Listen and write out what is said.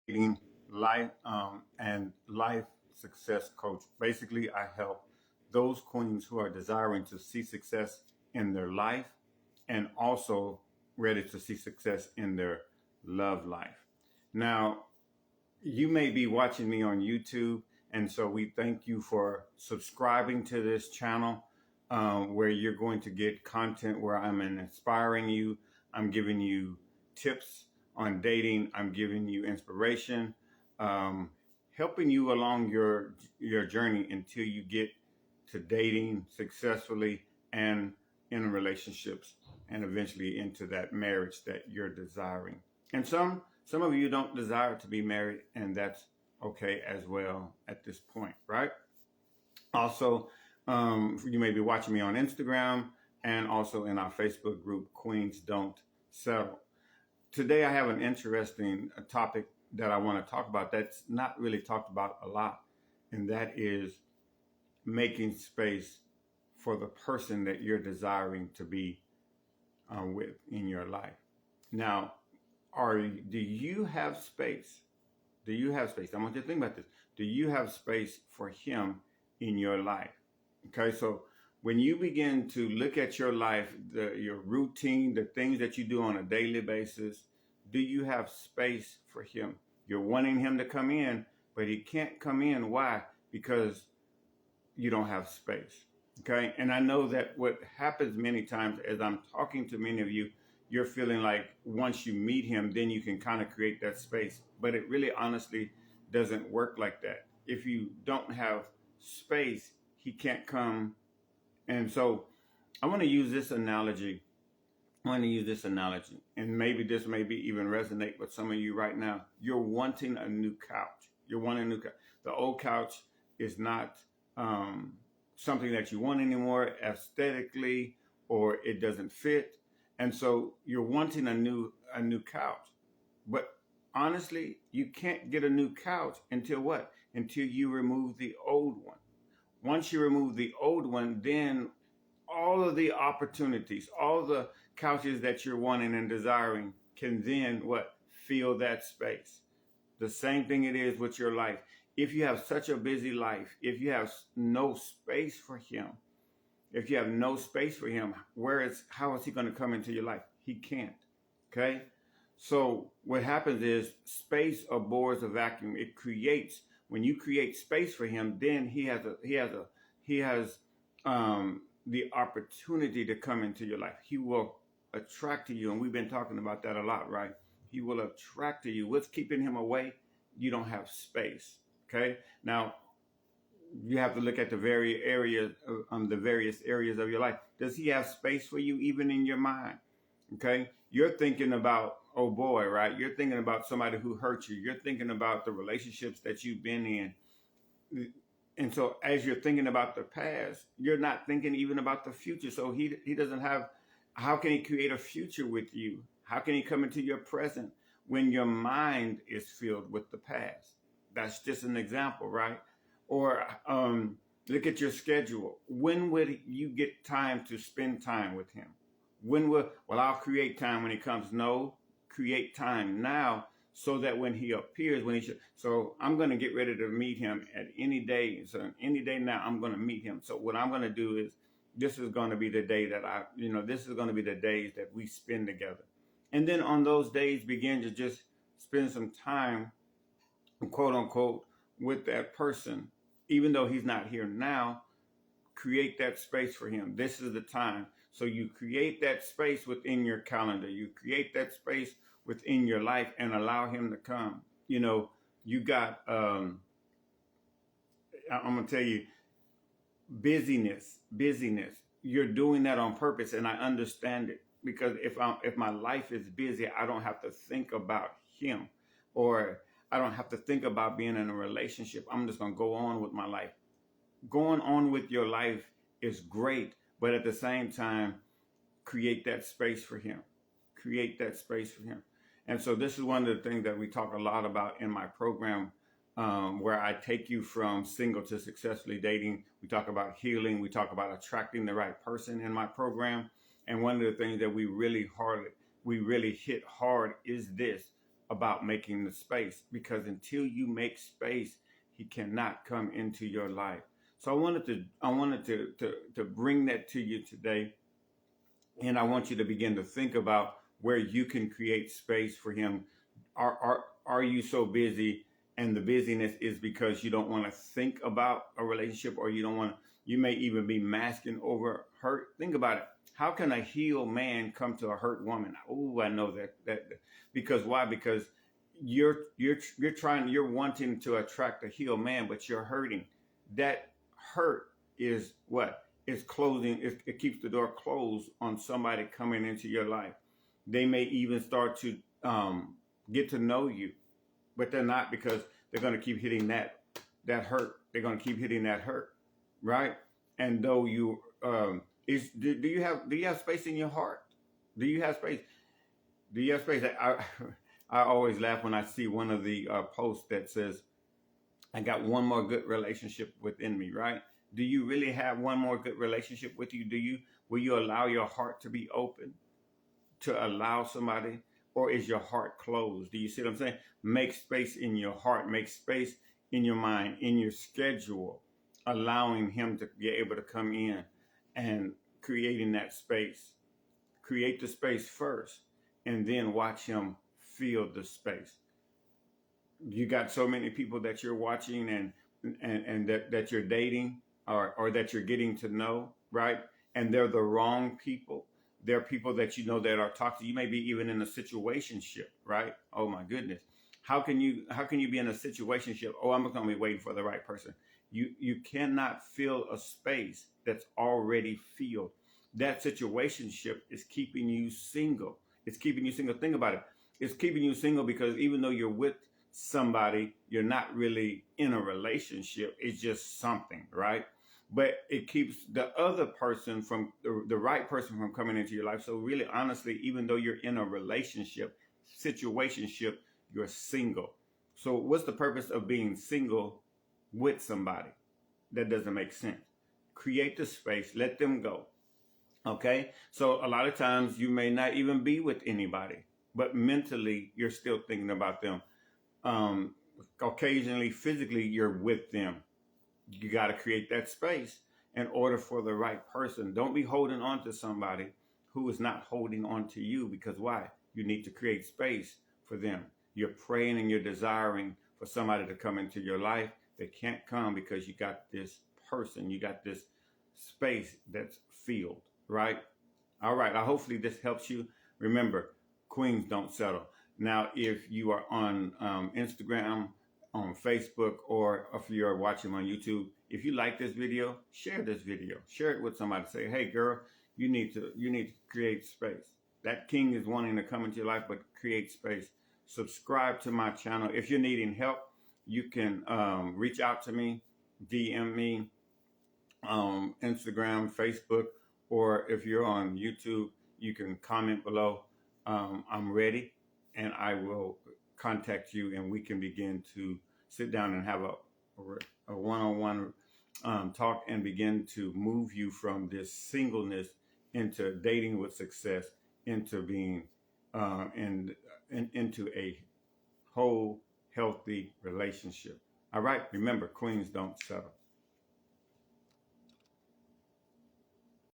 dating life and life success coach. Basically, I help those queens who are desiring to see success in their life and also ready to see success in their love life. Now, you may be watching me on YouTube, and so we thank you for subscribing to this channel where you're going to get content where I'm inspiring you, I'm giving you tips on dating, I'm giving you inspiration, um, helping you along your journey until you get to dating successfully and in relationships and eventually into that marriage that you're desiring. And some of you don't desire to be married, and that's okay as well at this point, right? Also, you may be watching me on Instagram and also in our Facebook group, Queens Don't Settle. Today, I have an interesting topic that I want to talk about that's not really talked about a lot, and that is making space for the person that you're desiring to be with in your life. Now, do you have space? Do you have space? I want you to think about this. Do you have space for him in your life? Okay, so when you begin to look at your life, your routine, the things that you do on a daily basis, do you have space for him? You're wanting him to come in, but he can't come in. Why? Because you don't have space. Okay, and I know that what happens many times as I'm talking to many of you, you're feeling like once you meet him, then you can kind of create that space. But it really honestly doesn't work like that. If you don't have space, he can't come. And so I want to use this analogy. And maybe this may be even resonate with some of you right now. You're wanting a new couch. You're wanting a new couch. The old couch is not something that you want anymore aesthetically, or it doesn't fit. And so you're wanting a new couch. But honestly, you can't get a new couch until what? Until you remove the old one. Once you remove the old one, then all of the opportunities, all the couches that you're wanting and desiring can then what? Fill that space. The same thing it is with your life. If you have such a busy life, if you have no space for him, how is he going to come into your life? He can't. Okay. So what happens is space abhors a vacuum. When you create space for him, then he has the opportunity to come into your life. He will attract to you. And we've been talking about that a lot, right? He will attract to you. What's keeping him away? You don't have space. Okay. Now, you have to look at the various areas of your life. Does he have space for you even in your mind? Okay. You're thinking about, oh boy, right? You're thinking about somebody who hurt you. You're thinking about the relationships that you've been in. And so as you're thinking about the past, you're not thinking even about the future. So he doesn't have, how can he create a future with you? How can he come into your present when your mind is filled with the past? That's just an example, right? Or look at your schedule. When would you get time to spend time with him? I'll create time when he comes. No, create time now so that when he appears, so I'm going to get ready to meet him at any day. So any day now, I'm going to meet him. So what I'm going to do is, this is going to be the day that this is going to be the days that we spend together. And then on those days, begin to just spend some time, quote unquote, with that person. Even though he's not here now, create that space for him. This is the time. So you create that space within your calendar. You create that space within your life and allow him to come. You got, I'm going to tell you, busyness. You're doing that on purpose, and I understand it. Because if my life is busy, I don't have to think about him, or I don't have to think about being in a relationship. I'm just going to go on with my life. Going on with your life is great, but at the same time, create that space for him. And so this is one of the things that we talk a lot about in my program, where I take you from single to successfully dating. We talk about healing. We talk about attracting the right person in my program. And one of the things that we really hit hard is this. about making the space, because until you make space, he cannot come into your life. So I wanted to bring that to you today, and I want you to begin to think about where you can create space for him. Are you so busy, and the busyness is because you don't want to think about a relationship, or you don't want to, you may even be masking over hurt. Think about it. How can a healed man come to a hurt woman? Oh, I know that because why? Because you're wanting to attract a healed man, but you're hurting. That hurt is what? It's closing. It keeps the door closed on somebody coming into your life. They may even start to get to know you, but they're not, because they're going to keep hitting that hurt. They're going to keep hitting that hurt, right? And though you do you have space in your heart? Do you have space? Do you have space? I always laugh when I see one of the posts that says, "I got one more good relationship within me," right? Do you really have one more good relationship with you? Will you allow your heart to be open to allow somebody, or is your heart closed? Do you see what I'm saying? Make space in your heart, make space in your mind, in your schedule, allowing him to be able to come in and creating that space. Create the space first, and then watch him fill the space. You got so many people that you're watching and that you're dating, or that you're getting to know, right? And they're the wrong people. They're people that you know that are toxic. You may be even in a situationship, right? Oh my goodness. How can you be in a situationship? Oh, I'm going to be waiting for the right person. You cannot fill a space that's already filled. That situationship is keeping you single. It's keeping you single. Think about it. It's keeping you single because even though you're with somebody, you're not really in a relationship. It's just something, right? But it keeps the other person from the right person from coming into your life. So really, honestly, even though you're in a relationship, situationship, you're single. So what's the purpose of being single with somebody? That doesn't make sense. Create the space, let them go. Okay? So a lot of times you may not even be with anybody, but mentally you're still thinking about them. Occasionally, physically, you're with them. You got to create that space in order for the right person. Don't be holding on to somebody who is not holding on to you, because why? You need to create space for them. You're praying and you're desiring for somebody to come into your life. They can't come because you got this person, you got this space that's filled, right? All right. Hopefully this helps you. Remember, queens don't settle. Now, if you are on Instagram, on Facebook, or if you're watching on YouTube, if you like this video, share this video. Share it with somebody. Say, hey, girl, you need to create space. That king is wanting to come into your life, but create space. Subscribe to my channel. If you're needing help, you can reach out to me, DM me, Instagram, Facebook, or if you're on YouTube, you can comment below. I'm ready, and I will contact you, and we can begin to sit down and have a one-on-one talk, and begin to move you from this singleness into dating with success, into being into a whole, healthy relationship. All right. Remember, queens don't settle.